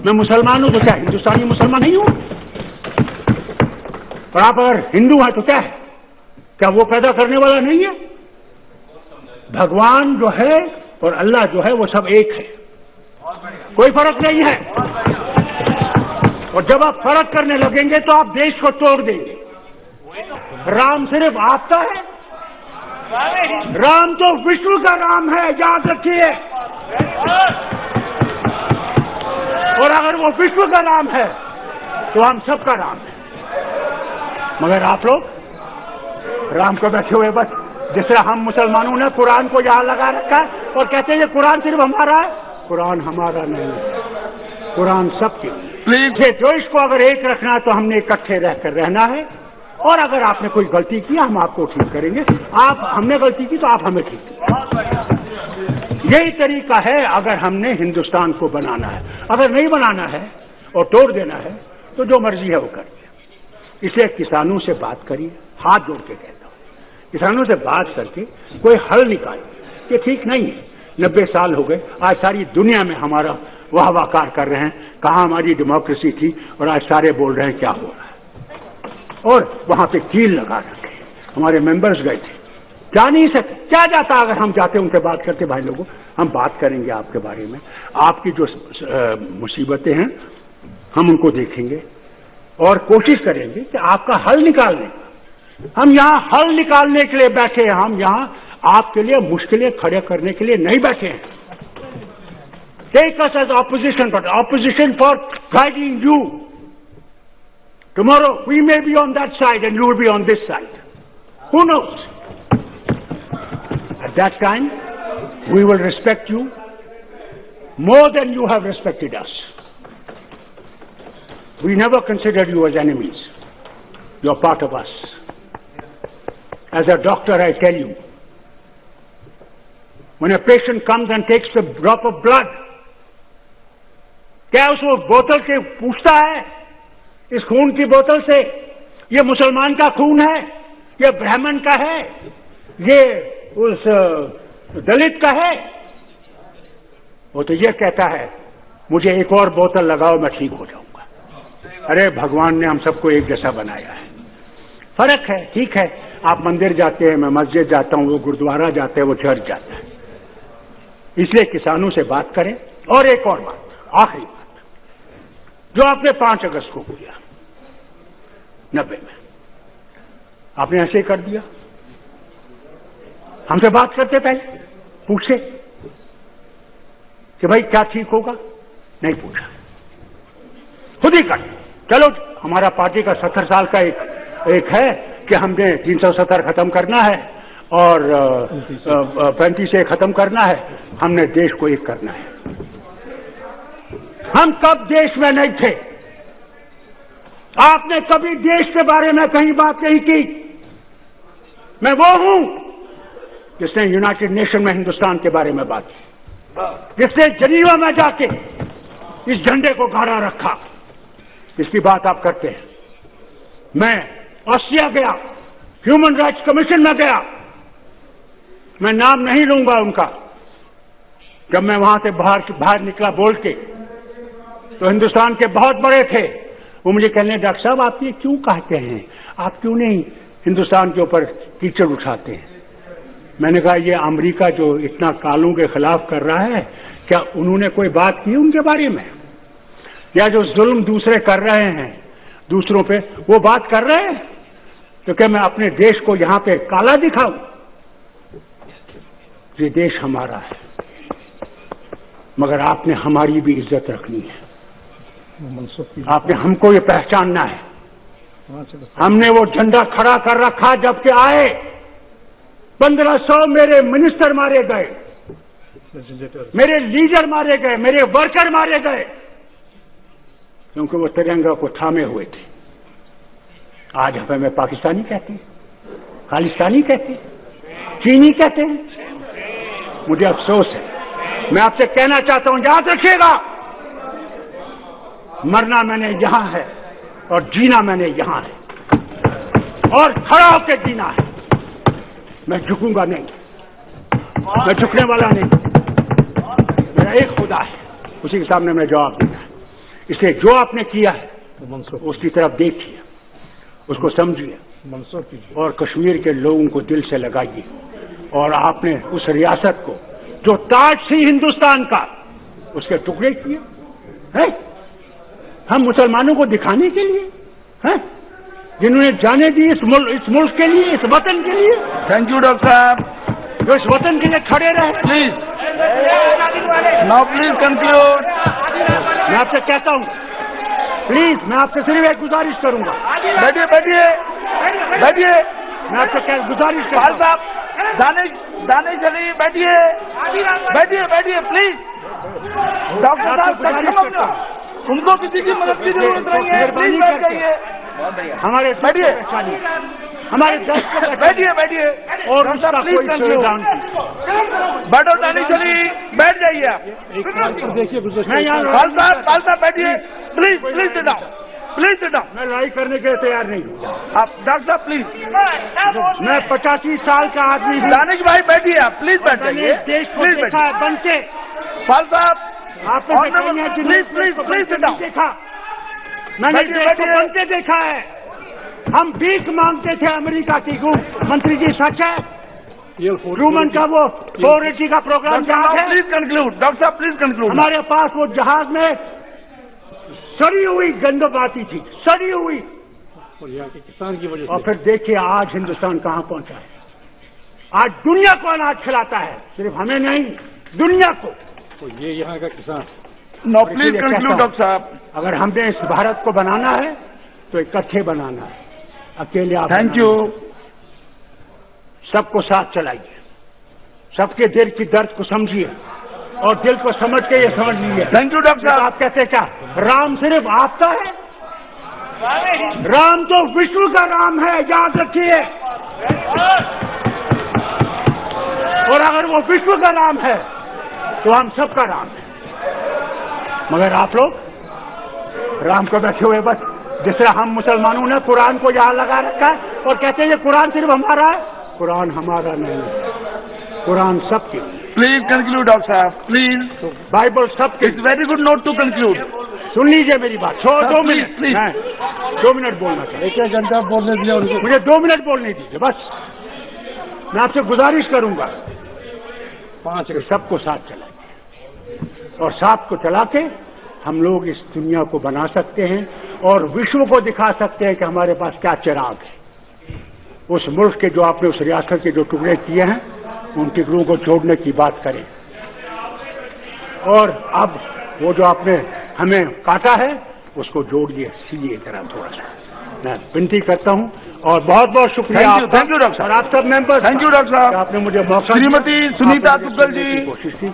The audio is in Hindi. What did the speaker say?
मैं मुसलमान हूं तो क्या हिंदुस्तानी मुसलमान नहीं हूं? और आप अगर हिंदू हैं तो क्या है? क्या वो पैदा करने वाला नहीं है? भगवान जो है और अल्लाह जो है वो सब एक है, कोई फर्क नहीं है। और जब आप फर्क करने लगेंगे तो आप देश को तोड़ देंगे। राम सिर्फ आपका है? राम तो विश्व का राम है, याद रखिए। और अगर वो विश्व का राम है तो हम सबका राम है। मगर आप लोग राम को बैठे हुए बस जिस तरह हम मुसलमानों ने कुरान को यहां लगा रखा है और कहते हैं ये कुरान सिर्फ हमारा है। कुरान हमारा नहीं है, कुरान सबकी। जो इसको अगर एक रखना है तो हमने इकट्ठे रहकर रहना है। और अगर आपने कोई गलती की हम आपको ठीक करेंगे, आप हमने गलती की तो आप हमें ठीक करेंगे। यही तरीका है अगर हमने हिंदुस्तान को बनाना है। अगर नहीं बनाना है और तोड़ देना है तो जो मर्जी है वो करिए। इसलिए किसानों से बात करिए, हाथ जोड़ के कहता हूं, किसानों से बात करके कोई हल निकालिए। ये ठीक नहीं है, 90 साल हो गए, आज सारी दुनिया में हमारा वाहवाकार कर रहे हैं, कहां हमारी डेमोक्रेसी थी, और आज सारे बोल रहे हैं क्या हो रहा है। और वहां पे कील लगा रखे, हमारे मेंबर्स गए थे, जा नहीं सकते। क्या जाता अगर हम जाते उनसे बात करते, भाई लोगों हम बात करेंगे आपके बारे में, आपकी जो मुसीबतें हैं हम उनको देखेंगे और कोशिश करेंगे कि आपका हल निकालने का। हम यहां हल निकालने के लिए बैठे हैं, हम यहां आपके लिए मुश्किलें खड़े करने के लिए नहीं बैठे हैं। Take us as opposition, but opposition for guiding you. Tomorrow we may be on that side and you will be on this side. Who knows? At that time, we will respect you more than you have respected us. We never considered you as enemies. You are part of us. As a doctor, I tell you, when a patient comes and takes a drop of blood, क्या उसको बोतल के पूछता है, इस खून की बोतल से ये मुसलमान का खून है, ये ब्राह्मण का है, ये उस दलित का है? वो तो ये कहता है मुझे एक और बोतल लगाओ मैं ठीक हो जाऊंगा। अरे भगवान ने हम सबको एक जैसा बनाया है, फर्क है, ठीक है। आप मंदिर जाते हैं, मैं मस्जिद जाता हूं, वो गुरुद्वारा जाते हैं, वो चर्च जाता है। इसलिए किसानों से बात करें। और एक और बात, आखिरी बात, जो आपने 5 अगस्त को किया 90 में, आपने ऐसे ही कर दिया। हमसे बात करते पहले, पूछे कि भाई क्या ठीक होगा, नहीं पूछा, खुद ही कर। चलो हमारा पार्टी का 70 साल का एक है कि हमने 370 खत्म करना है और 35 से खत्म करना है, हमने देश को एक करना है। हम कब देश में नहीं थे? आपने कभी देश के बारे में कहीं बात नहीं की। मैं वो हूं जिसने यूनाइटेड नेशन में हिंदुस्तान के बारे में बात की, जिसने जनीवा में जाके इस झंडे को गाड़ा रखा। इसकी बात आप करते हैं। मैं ऑस्ट्रिया गया, ह्यूमन राइट्स कमीशन में गया, मैं नाम नहीं लूंगा उनका। जब मैं वहां से बाहर निकला बोल के, तो हिंदुस्तान के बहुत बड़े थे, वो मुझे कहने, डॉक्टर साहब आप ये क्यों कहते हैं, आप क्यों नहीं हिंदुस्तान के ऊपर कीचड़ उठाते हैं? मैंने कहा ये अमेरिका जो इतना कालों के खिलाफ कर रहा है, क्या उन्होंने कोई बात की उनके बारे में? या जो जुल्म दूसरे कर रहे हैं दूसरों पे, वो बात कर रहे हैं? तो क्या मैं अपने देश को यहां पे काला दिखाऊं? ये देश हमारा है, मगर आपने हमारी भी इज्जत रखनी है, आपने हमको ये पहचानना है। हमने वो झंडा खड़ा कर रखा जबकि आए 1500 मेरे मिनिस्टर मारे गए, मेरे लीडर मारे गए, मेरे वर्कर मारे गए, क्योंकि वो तिरंगा को थामे हुए थे। आज हमें पाकिस्तानी कहते हैं, खालिस्तानी कहते हैं, चीनी कहते हैं। मुझे अफसोस है। मैं आपसे कहना चाहता हूं, याद रखिएगा, मरना मैंने यहां है और जीना मैंने यहां है, और खड़ा होकर जीना है। मैं झुकूंगा नहीं, मैं झुकने वाला नहीं। मेरा एक खुदा है, उसी के सामने मैं जवाब देना है। इसलिए जो आपने किया है उसकी तरफ देखिए, उसको समझिए और कश्मीर के लोगों को दिल से लगाइए। और आपने उस रियासत को जो ताज थी हिंदुस्तान का, उसके टुकड़े किए हैं हम मुसलमानों को दिखाने के लिए हैं, जिन्होंने जाने दी इस मुल्क के लिए, इस वतन के लिए। थैंक यू डॉक्टर साहब, जो इस वतन के लिए खड़े रहे। Please now please conclude. मैं आपसे कहता हूं, प्लीज मैं आपसे सिर्फ एक गुजारिश करूंगा। बैठिए बैठिए बैठिए, मैं आपसे गुजारिश पाल करूंगा। साहब दानिश अली बैठिए बैठिए बैठिए प्लीज। डॉक्टर साहब उनको किसी की मदद की जरूरत नहीं है, प्लीज बैठ जाइए। हमारे बैठिए हमारे दर्द को बैठिए बैठिए और उसका कोई सुविधा बैठो दानिश अली, बैठ जाइए आप। पाल साहब बैठिए please please sit down, please sit down. मैं लड़ाई करने के लिए तैयार नहीं हूँ। आप डॉक्टर साहब प्लीज। मैं 85 साल का आदमी हूँ। दानिश भाई बैठिए आप, प्लीज बैठ जाइए। देश को प्लीज देखा है बनते। पाल साहब आपने please please please sit down. देखा, मैंने देश को बनते देखा है। हम भीख मांगते थे अमेरिका की। मंत्री जी सच है? ट्रूमन का वो 480 का प्रोग्राम याद है? प्लीज कंक्लूड डॉक्टर साहब, प्लीज कंक्लूड। हमारे पास वो जहाज में सड़ी हुई गंदम आती थी, सड़ी हुई, और यहाँ के किसान की वजह और फिर देखिए आज हिंदुस्तान कहाँ पहुंचा है। आज दुनिया को अनाज खिलाता है, सिर्फ हमें नहीं, दुनिया को। तो ये यहाँ का किसान। नो प्लीज कंक्लूड डॉक्टर साहब। अगर हमने इस भारत को बनाना है तो इकट्ठे बनाना है, अकेले आप। Thank you. सबको साथ चलाइए, सबके दिल की दर्द को समझिए और दिल को समझ के ये समझ लीजिए। थैंक यू डॉक्टर साहब। आप कहते क्या राम सिर्फ आपका है? राम तो विश्व का राम है, याद रखिए। और अगर वो विश्व का राम है तो हम सबका राम है। मगर आप लोग राम को बैठे हुए बस जिस तरह हम मुसलमानों ने कुरान को यहां लगा रखा है और कहते हैं ये कुरान सिर्फ हमारा है। कुरान हमारा नहीं, कुरान सबके। प्लीज कंक्लूड डॉक्टर साहब, प्लीज। बाइबल सबके। It's very good note to conclude. सुन लीजिए मेरी बात। 2 मिनट, प्लीज। 2 मिनट बोलना चाहिए। एक घंटा बोलने दिया उनको। मुझे 2 मिनट बोलने दीजिए बस। मैं आपसे गुजारिश करूंगा 5 सबको साथ चलाइए और साथ को चला के हम लोग इस दुनिया को बना सकते हैं और विश्व को दिखा सकते हैं कि हमारे पास क्या चिराग है। उस मुल्क के जो आपने उस रियासत के जो टुकड़े किए हैं उन टुकड़ों को जोड़ने की बात करें। और अब वो जो आपने हमें काटा है उसको जोड़िए, सीइए जरा थोड़ा सा। मैं विनती करता हूं और बहुत बहुत शुक्रिया। थैंक यू डॉक्टर साहब। और आप सब मेंबर्स। थैंक यू डॉक्टर साहब। आपने मुझे मौका श्रीमती सुनीता दुग्गल जी कोशिश की।